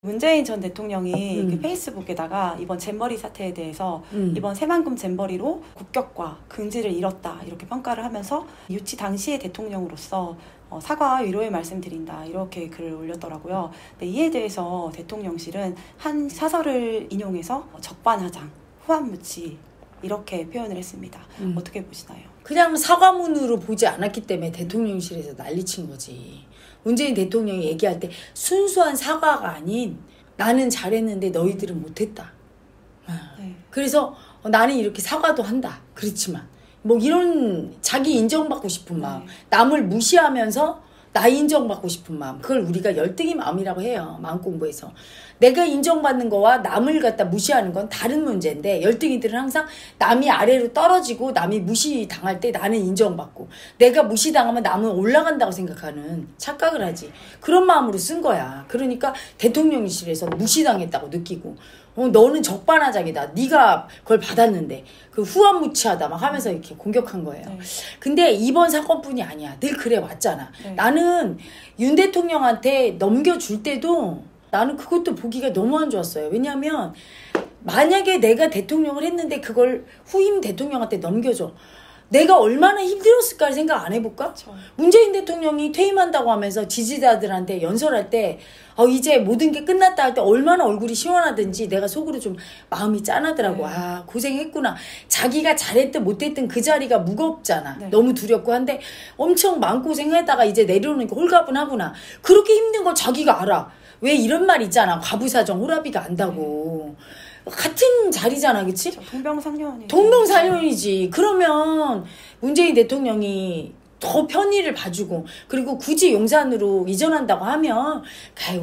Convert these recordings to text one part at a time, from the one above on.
문재인 전 대통령이 그 페이스북에다가 이번 잼버리 사태에 대해서 이번 새만금 잼버리로 국격과 긍지를 잃었다 이렇게 평가를 하면서 유치 당시의 대통령으로서 사과와 위로의 말씀드린다 이렇게 글을 올렸더라고요. 근데 이에 대해서 대통령실은 한 사설을 인용해서 적반하장, 후한무치 이렇게 표현을 했습니다. 어떻게 보시나요? 그냥 사과문으로 보지 않았기 때문에 대통령실에서 난리친 거지. 문재인 대통령이 얘기할 때 순수한 사과가 아닌 나는 잘했는데 너희들은 못했다. 네. 그래서 나는 이렇게 사과도 한다. 그렇지만 뭐 이런 자기 인정받고 싶은 마음, 남을 무시하면서 나 인정받고 싶은 마음, 그걸 우리가 열등의 마음이라고 해요. 마음 공부에서. 내가 인정받는 거와 남을 갖다 무시하는 건 다른 문제인데, 열등이들은 항상 남이 아래로 떨어지고 남이 무시당할 때 나는 인정받고, 내가 무시당하면 남은 올라간다고 생각하는 착각을 하지. 그런 마음으로 쓴 거야. 그러니까 대통령실에서 무시당했다고 느끼고, 너는 적반하장이다. 네가 그걸 받았는데 그 후한무치하다 막 하면서 이렇게 공격한 거예요. 네. 근데 이번 사건뿐이 아니야. 늘 그래 왔잖아. 네. 나는 윤 대통령한테 넘겨줄 때도 나는 그것도 보기가 너무 안 좋았어요. 왜냐하면 만약에 내가 대통령을 했는데 그걸 후임 대통령한테 넘겨줘. 내가 얼마나 힘들었을까 생각 안 해볼까? 그렇죠. 문재인 대통령이 퇴임한다고 하면서 지지자들한테 연설할 때 이제 모든 게 끝났다 할 때 얼마나 얼굴이 시원하든지 내가 속으로 좀 마음이 짠하더라고. 네. 아 고생했구나. 자기가 잘했든 못했든 그 자리가 무겁잖아. 네. 너무 두렵고 한데 엄청 마음고생하다가 이제 내려오는 게 홀가분하구나. 그렇게 힘든 걸 자기가 알아. 왜 이런 말 있잖아. 과부사정 호라비가 안다고. 네. 같은 자리잖아, 그치? 동병상련이지. 동병상련이지. 그러면 문재인 대통령이 더 편의를 봐주고, 그리고 굳이 용산으로 이전한다고 하면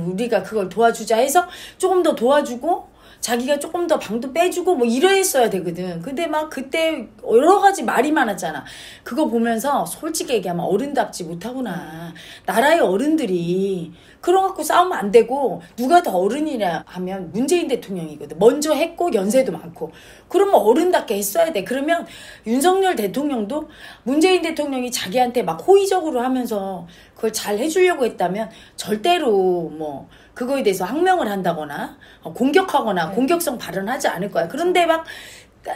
우리가 그걸 도와주자 해서 조금 더 도와주고 자기가 조금 더 방도 빼주고 뭐 이랬어야 되거든. 근데 막 그때 여러 가지 말이 많았잖아. 그거 보면서 솔직히 얘기하면 어른답지 못하구나. 나라의 어른들이 그런 거 갖고 싸우면 안 되고, 누가 더 어른이냐 하면 문재인 대통령이거든. 먼저 했고 연세도 많고. 그러면 어른답게 했어야 돼. 그러면 윤석열 대통령도 문재인 대통령이 자기한테 막 호의적으로 하면서 그걸 잘 해주려고 했다면 절대로 뭐 그거에 대해서 항명을 한다거나 공격하거나 공격성 발언하지 않을 거야. 그런데 막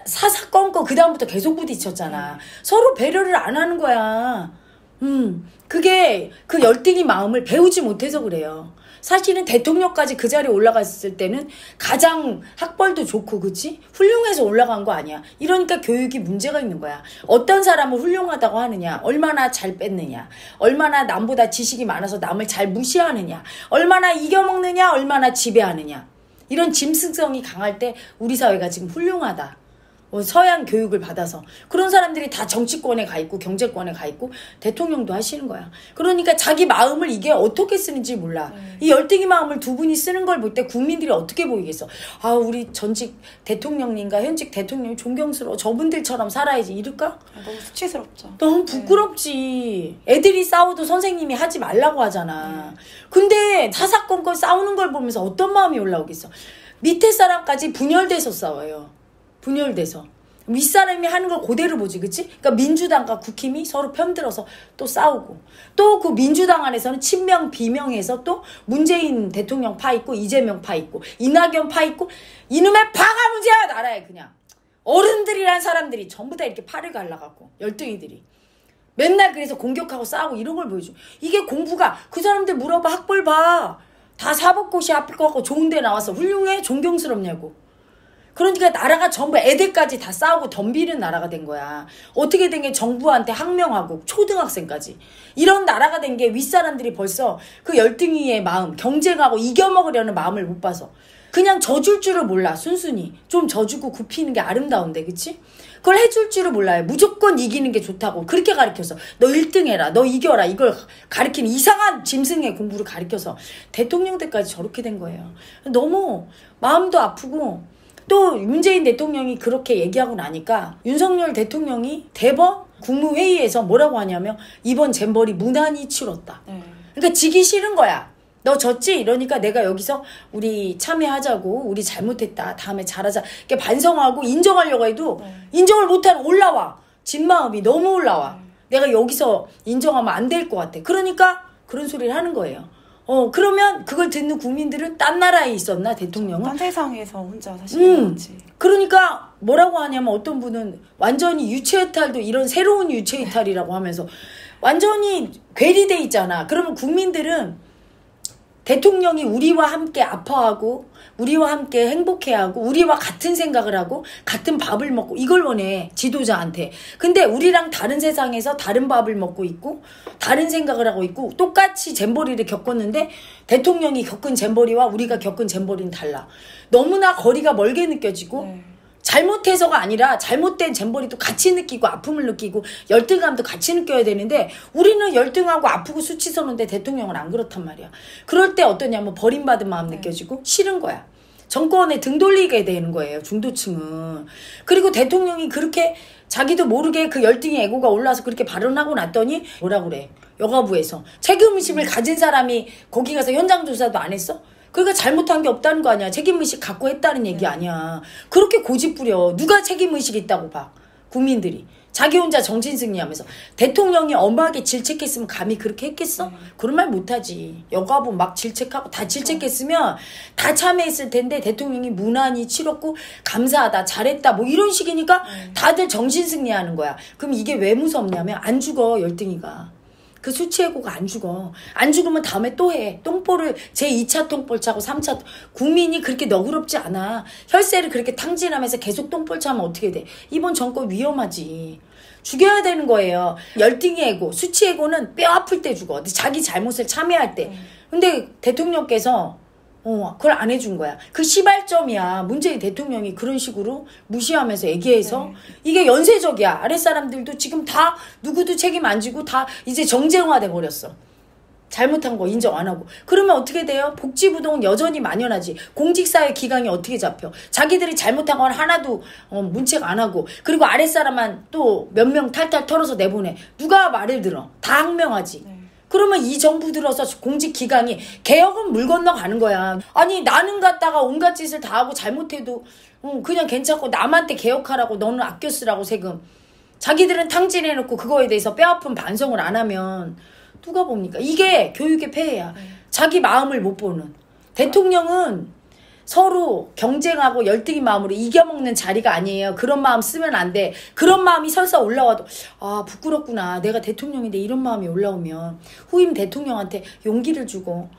사사건건 그 다음부터 계속 부딪혔잖아. 서로 배려를 안 하는 거야. 그게 그 열등이 마음을 배우지 못해서 그래요. 사실은 대통령까지 그 자리에 올라갔을 때는 가장 학벌도 좋고 그치? 훌륭해서 올라간 거 아니야. 이러니까 교육이 문제가 있는 거야. 어떤 사람을 훌륭하다고 하느냐, 얼마나 잘 뺐느냐, 얼마나 남보다 지식이 많아서 남을 잘 무시하느냐, 얼마나 이겨먹느냐, 얼마나 지배하느냐. 이런 짐승성이 강할 때 우리 사회가 지금 훌륭하다. 서양 교육을 받아서 그런 사람들이 다 정치권에 가 있고 경제권에 가 있고 대통령도 하시는 거야. 그러니까 자기 마음을 이게 어떻게 쓰는지 몰라. 이 열등이 마음을 두 분이 쓰는 걸 볼 때 국민들이 어떻게 보이겠어. 아 우리 전직 대통령님과 현직 대통령이 존경스러워. 저분들처럼 살아야지 이럴까? 너무 수치스럽죠. 너무 부끄럽지. 애들이 싸워도 선생님이 하지 말라고 하잖아. 근데 사사건건 싸우는 걸 보면서 어떤 마음이 올라오겠어. 밑에 사람까지 분열돼서 싸워요. 분열돼서 윗사람이 하는 걸 그대로 보지, 그치? 그러니까 민주당과 국힘이 서로 편들어서 또 싸우고, 또 그 민주당 안에서는 친명 비명해서 또 문재인 대통령 파 있고 이재명 파 있고 이낙연 파 있고 이놈의 파가 문제야. 나라에 그냥 어른들이란 사람들이 전부 다 이렇게 팔을 갈라갖고 열등이들이 맨날 그래서 공격하고 싸우고 이런 걸 보여줘. 이게 공부가, 그 사람들 물어봐. 학벌 봐. 다 사법고시 앞을 거 갖고 좋은 데 나와서 훌륭해? 존경스럽냐고. 그러니까 나라가 전부 애들까지 다 싸우고 덤비는 나라가 된 거야. 어떻게 된 게 정부한테 항명하고 초등학생까지. 이런 나라가 된 게 윗사람들이 벌써 그 열등이의 마음, 경쟁하고 이겨먹으려는 마음을 못 봐서 그냥 져줄 줄을 몰라. 순순히 좀 져주고 굽히는 게 아름다운데, 그치? 그걸 해줄 줄을 몰라요. 무조건 이기는 게 좋다고 그렇게 가르쳐서 너 1등 해라, 너 이겨라, 이걸 가르치는 이상한 짐승의 공부를 가르쳐서 대통령 때까지 저렇게 된 거예요. 너무 마음도 아프고, 또 문재인 대통령이 그렇게 얘기하고 나니까 윤석열 대통령이 대법 국무회의에서 뭐라고 하냐면 이번 잼버리 무난히 치렀다. 그러니까 지기 싫은 거야. 너 졌지? 이러니까 내가 여기서 우리 참여하자고, 우리 잘못했다, 다음에 잘하자 이렇게 반성하고 인정하려고 해도 인정을 못하는 올라와. 진마음이 너무 올라와. 내가 여기서 인정하면 안 될 것 같아. 그러니까 그런 소리를 하는 거예요. 그러면 그걸 듣는 국민들은 딴 나라에 있었나 대통령은? 딴 세상에서 혼자 사시는 거지. 그러니까 뭐라고 하냐면 어떤 분은 완전히 유체이탈도 이런 새로운 유체이탈이라고 하면서 완전히 괴리돼 있잖아. 그러면 국민들은 대통령이 우리와 함께 아파하고 우리와 함께 행복해하고 우리와 같은 생각을 하고 같은 밥을 먹고 이걸 원해 지도자한테. 근데 우리랑 다른 세상에서 다른 밥을 먹고 있고 다른 생각을 하고 있고 똑같이 잼버리를 겪었는데 대통령이 겪은 잼버리와 우리가 겪은 잼버리는 달라. 너무나 거리가 멀게 느껴지고 네. 잘못해서가 아니라 잘못된 잼버리도 같이 느끼고 아픔을 느끼고 열등감도 같이 느껴야 되는데 우리는 열등하고 아프고 수치스러운데 대통령은 안 그렇단 말이야. 그럴 때 어떠냐면 버림받은 마음 느껴지고 싫은 거야. 정권에 등 돌리게 되는 거예요. 중도층은. 그리고 대통령이 그렇게 자기도 모르게 그 열등의 애고가 올라서 그렇게 발언하고 났더니 뭐라 그래. 여가부에서 책임의식을 가진 사람이 거기 가서 현장 조사도 안 했어? 그러니까 잘못한 게 없다는 거 아니야. 책임의식 갖고 했다는 얘기 아니야. 그렇게 고집부려. 누가 책임의식이 있다고 봐. 국민들이. 자기 혼자 정신승리하면서. 대통령이 엄하게 질책했으면 감히 그렇게 했겠어? 그런 말 못하지. 여가부 막 질책하고 다 질책했으면 다 참여했을 텐데 대통령이 무난히 치렀고 감사하다 잘했다 뭐 이런 식이니까 다들 정신승리하는 거야. 그럼 이게 왜 무섭냐면 안 죽어 열등이가. 그 수치해고가 안 죽어. 안 죽으면 다음에 또 해. 똥볼을 제2차 똥볼 차고 3차 국민이 그렇게 너그럽지 않아. 혈세를 그렇게 탕진하면서 계속 똥볼 차면 어떻게 돼. 이번 정권 위험하지. 죽여야 되는 거예요. 열등의 애고 수치해고는 뼈 아플 때 죽어. 자기 잘못을 참여할 때. 근데 대통령께서 그걸 안 해준 거야. 그 시발점이야. 문재인 대통령이 그런 식으로 무시하면서 얘기해서 이게 연쇄적이야. 아랫사람들도 지금 다 누구도 책임 안 지고 다 이제 정쟁화돼 버렸어. 잘못한 거 인정 안 하고. 그러면 어떻게 돼요? 복지부동은 여전히 만연하지. 공직사회 기강이 어떻게 잡혀? 자기들이 잘못한 건 하나도 문책 안 하고 그리고 아랫사람만 또 몇 명 탈탈 털어서 내보내. 누가 말을 들어? 다 항명하지. 그러면 이 정부 들어서 공직기강이 개혁은 물 건너가는 거야. 아니 나는 갖다가 온갖 짓을 다 하고 잘못해도 그냥 괜찮고 남한테 개혁하라고 너는 아껴 쓰라고 세금. 자기들은 탕진해놓고 그거에 대해서 뼈아픈 반성을 안 하면 누가 봅니까? 이게 교육의 폐해야. 자기 마음을 못 보는. 대통령은 서로 경쟁하고 열등의 마음으로 이겨먹는 자리가 아니에요. 그런 마음 쓰면 안 돼. 그런 마음이 설사 올라와도 아 부끄럽구나. 내가 대통령인데 이런 마음이 올라오면 후임 대통령한테 용기를 주고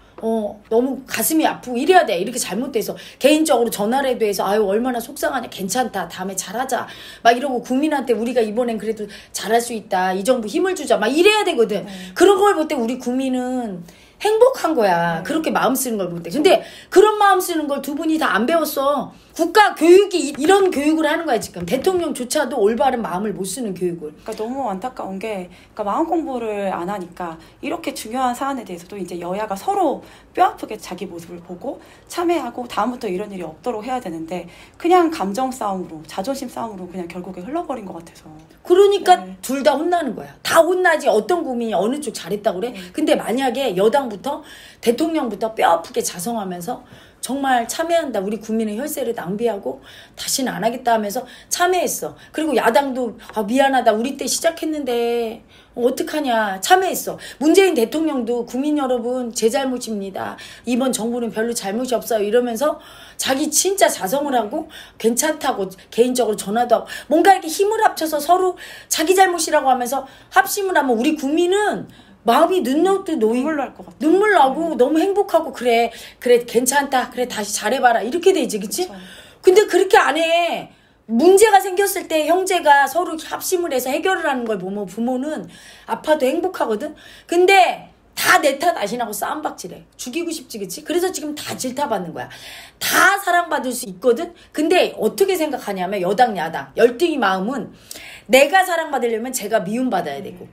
너무 가슴이 아프고 이래야 돼. 이렇게 잘못돼서 개인적으로 전화를 해도 해서 아유 얼마나 속상하냐. 괜찮다. 다음에 잘하자. 막 이러고 국민한테 우리가 이번엔 그래도 잘할 수 있다. 이 정부 힘을 주자. 막 이래야 되거든. 그런 걸 볼 때 우리 국민은 행복한 거야. 그렇게 마음 쓰는 걸 볼 때. 근데 그런 마음 쓰는 걸 두 분이 다 안 배웠어. 국가 교육이 이런 교육을 하는 거야 지금. 대통령조차도 올바른 마음을 못 쓰는 교육을. 그러니까 너무 안타까운 게 그러니까 마음 공부를 안 하니까 이렇게 중요한 사안에 대해서도 이제 여야가 서로 뼈아프게 자기 모습을 보고 참회하고 다음부터 이런 일이 없도록 해야 되는데 그냥 감정 싸움으로 자존심 싸움으로 그냥 결국에 흘러버린 것 같아서. 그러니까 둘 다 혼나는 거야. 다 혼나지. 어떤 국민이 어느 쪽 잘했다고 그래? 근데 만약에 여당부터 대통령부터 뼈아프게 자성하면서 정말 참여한다. 우리 국민의 혈세를 낭비하고 다시는 안 하겠다 하면서 참여했어. 그리고 야당도 미안하다. 우리 때 시작했는데 어떡하냐. 참여했어. 문재인 대통령도 국민 여러분 제 잘못입니다. 이번 정부는 별로 잘못이 없어요. 이러면서 자기 진짜 자성을 하고 괜찮다고 개인적으로 전화도 하고 뭔가 이렇게 힘을 합쳐서 서로 자기 잘못이라고 하면서 합심을 하면 우리 국민은 마음이 눈노도 눈물 날 것 같아. 눈물 나고 너무 행복하고 그래 괜찮다. 그래 다시 잘해봐라. 이렇게 되지 그치? 그쵸. 근데 그렇게 안 해. 문제가 생겼을 때 형제가 서로 합심을 해서 해결을 하는 걸 보면 부모는 아파도 행복하거든. 근데 다 내 탓 아시나고 싸움박질해. 죽이고 싶지 그치? 그래서 지금 다 질타받는 거야. 다 사랑받을 수 있거든. 근데 어떻게 생각하냐면 여당 야당 열등이 마음은 내가 사랑받으려면 제가 미움받아야 되고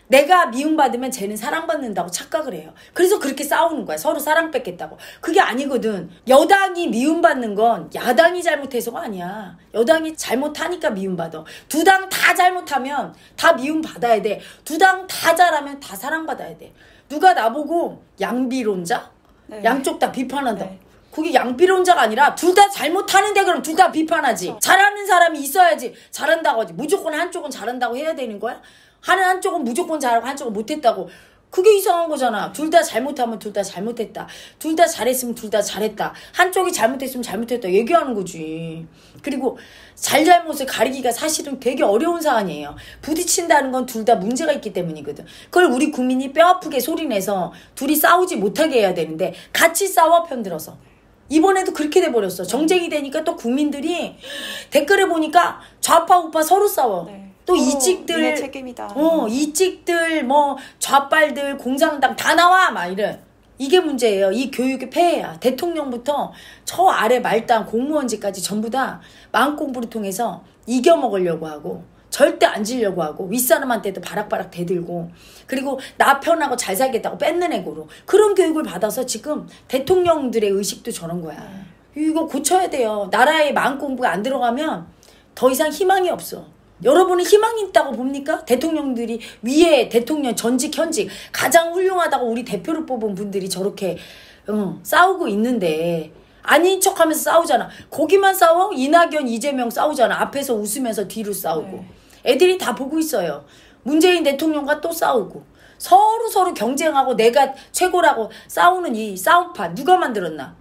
내가 미움받으면 쟤는 사랑받는다고 착각을 해요. 그래서 그렇게 싸우는 거야. 서로 사랑 뺏겠다고. 그게 아니거든. 여당이 미움받는 건 야당이 잘못해서가 아니야. 여당이 잘못하니까 미움받아. 두 당 다 잘못하면 다 미움받아야 돼. 두 당 다 잘하면 다 사랑받아야 돼. 누가 나보고 양비론자? 네. 양쪽 다 비판한다. 네. 그게 양비론자가 아니라 둘 다 잘못하는데 그럼 둘 다 비판하지. 그렇죠. 잘하는 사람이 있어야지. 잘한다고 하지. 무조건 한쪽은 잘한다고 해야 되는 거야? 하는 한쪽은 무조건 잘하고 한쪽은 못했다고. 그게 이상한 거잖아. 둘 다 잘못하면 둘 다 잘못했다. 둘 다 잘했으면 둘 다 잘했다. 한쪽이 잘못했으면 잘못했다. 얘기하는 거지. 그리고 잘잘못을 가리기가 사실은 되게 어려운 사안이에요. 부딪힌다는 건 둘 다 문제가 있기 때문이거든. 그걸 우리 국민이 뼈아프게 소리내서 둘이 싸우지 못하게 해야 되는데 같이 싸워 편들어서. 이번에도 그렇게 돼버렸어. 정쟁이 되니까 또 국민들이 댓글에 보니까 좌파 우파 서로 싸워. 네. 또 이직들 책임이다. 이직들 뭐 좌빨들 공산당 다 나와 막 이래. 이게 문제예요. 이 교육의 폐해야. 대통령부터 저 아래 말단 공무원직까지 전부 다 마음 공부를 통해서 이겨먹으려고 하고 절대 안 지려고 하고 윗사람한테도 바락바락 대들고 그리고 나 편하고 잘 살겠다고 뺏는 애고로 그런 교육을 받아서 지금 대통령들의 의식도 저런 거야. 이거 고쳐야 돼요. 나라의 마음 공부가 안 들어가면 더 이상 희망이 없어. 여러분은 희망이 있다고 봅니까? 대통령들이 위에 대통령 전직 현직 가장 훌륭하다고 우리 대표를 뽑은 분들이 저렇게 싸우고 있는데 아닌 척하면서 싸우잖아. 거기만 싸워? 이낙연, 이재명 싸우잖아. 앞에서 웃으면서 뒤로 싸우고. 애들이 다 보고 있어요. 문재인 대통령과 또 싸우고 서로 경쟁하고 내가 최고라고 싸우는 이 싸움판 누가 만들었나?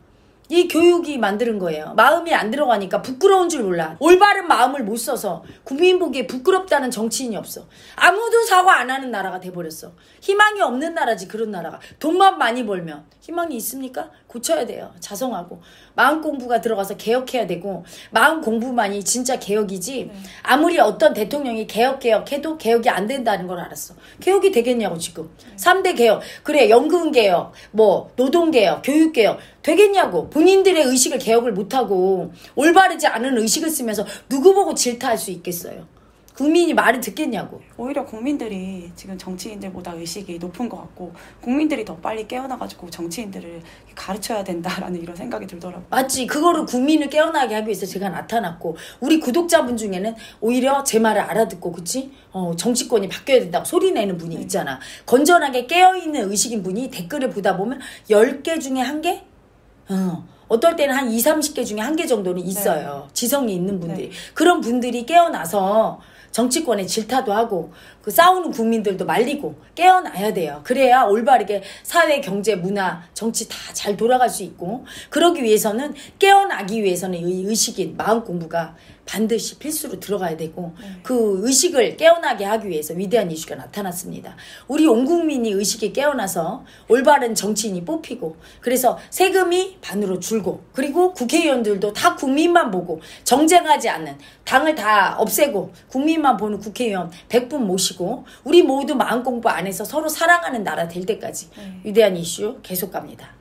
이 교육이 만드는 거예요. 마음이 안 들어가니까 부끄러운 줄 몰라. 올바른 마음을 못 써서 국민 보기에 부끄럽다는 정치인이 없어. 아무도 사과 안 하는 나라가 돼버렸어. 희망이 없는 나라지 그런 나라가. 돈만 많이 벌면 희망이 있습니까? 고쳐야 돼요. 자성하고 마음 공부가 들어가서 개혁해야 되고 마음 공부만이 진짜 개혁이지 아무리 어떤 대통령이 개혁해도 개혁이 안 된다는 걸 알았어. 개혁이 되겠냐고 지금. 3대 개혁. 그래 연금 개혁 뭐 노동 개혁 교육 개혁 되겠냐고. 본인들의 의식을 개혁을 못하고 올바르지 않은 의식을 쓰면서 누구 보고 질타할 수 있겠어요. 국민이 말을 듣겠냐고. 오히려 국민들이 지금 정치인들보다 의식이 높은 것 같고 국민들이 더 빨리 깨어나가지고 정치인들을 가르쳐야 된다라는 이런 생각이 들더라고요. 맞지. 그거를 국민을 깨어나게 하기 위해서 제가 나타났고 우리 구독자분 중에는 오히려 제 말을 알아듣고 그치? 정치권이 바뀌어야 된다고 소리내는 분이 있잖아. 건전하게 깨어있는 의식인 분이 댓글을 보다 보면 10개 중에 1개? 어떨 때는 한 20, 30개 중에 1개 정도는 있어요. 지성이 있는 분들이. 그런 분들이 깨어나서 정치권에 질타도 하고 그 싸우는 국민들도 말리고 깨어나야 돼요. 그래야 올바르게 사회, 경제, 문화, 정치 다 잘 돌아갈 수 있고 그러기 위해서는 깨어나기 위해서는 의식인 마음 공부가 반드시 필수로 들어가야 되고 그 의식을 깨어나게 하기 위해서 위대한 이슈가 나타났습니다. 우리 온 국민이 의식이 깨어나서 올바른 정치인이 뽑히고 그래서 세금이 반으로 줄고 그리고 국회의원들도 다 국민만 보고 정쟁하지 않는 당을 다 없애고 국민만 보는 국회의원 100분 모시고 우리 모두 마음 공부 안 해서 서로 사랑하는 나라 될 때까지 위대한 이슈 계속 갑니다.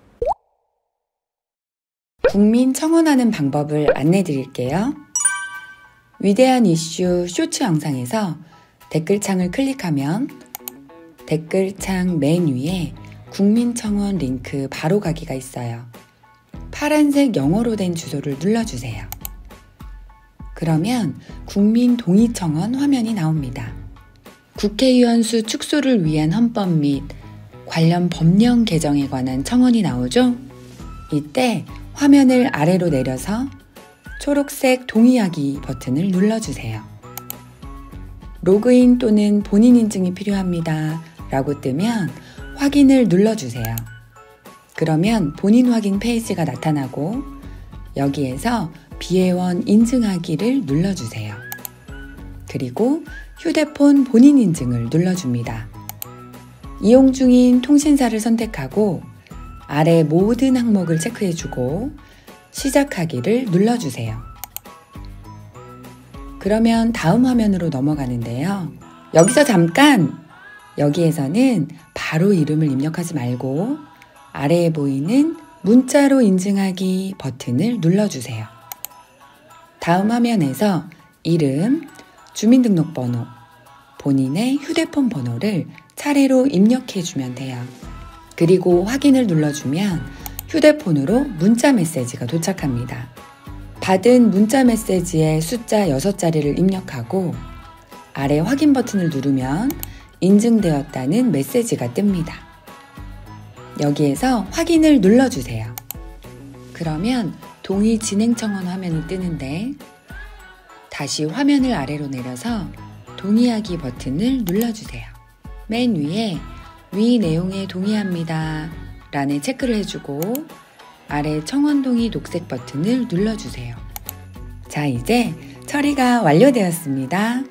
국민 청원하는 방법을 안내 드릴게요. 위대한 이슈 쇼츠 영상에서 댓글창을 클릭하면 댓글창 맨 위에 국민청원 링크 바로 가기가 있어요. 파란색 영어로 된 주소를 눌러주세요. 그러면 국민동의청원 화면이 나옵니다. 국회의원 수 축소를 위한 헌법 및 관련 법령 개정에 관한 청원이 나오죠? 이때 화면을 아래로 내려서 초록색 동의하기 버튼을 눌러주세요. 로그인 또는 본인 인증이 필요합니다 라고 뜨면 확인을 눌러주세요. 그러면 본인 확인 페이지가 나타나고 여기에서 비회원 인증하기를 눌러주세요. 그리고 휴대폰 본인 인증을 눌러줍니다. 이용 중인 통신사를 선택하고 아래 모든 항목을 체크해주고 시작하기를 눌러주세요. 그러면 다음 화면으로 넘어가는데요. 여기서 잠깐! 여기에서는 바로 이름을 입력하지 말고 아래에 보이는 문자로 인증하기 버튼을 눌러주세요. 다음 화면에서 이름, 주민등록번호, 본인의 휴대폰 번호를 차례로 입력해주면 돼요. 그리고 확인을 눌러주면 휴대폰으로 문자 메시지가 도착합니다. 받은 문자 메시지에 숫자 6자리를 입력하고 아래 확인 버튼을 누르면 인증되었다는 메시지가 뜹니다. 여기에서 확인을 눌러주세요. 그러면 동의 진행 청원 화면이 뜨는데 다시 화면을 아래로 내려서 동의하기 버튼을 눌러주세요. 맨 위에 위 내용에 동의합니다 라는 체크를 해주고 아래 청원 동의 녹색 버튼을 눌러주세요. 자, 이제 처리가 완료되었습니다.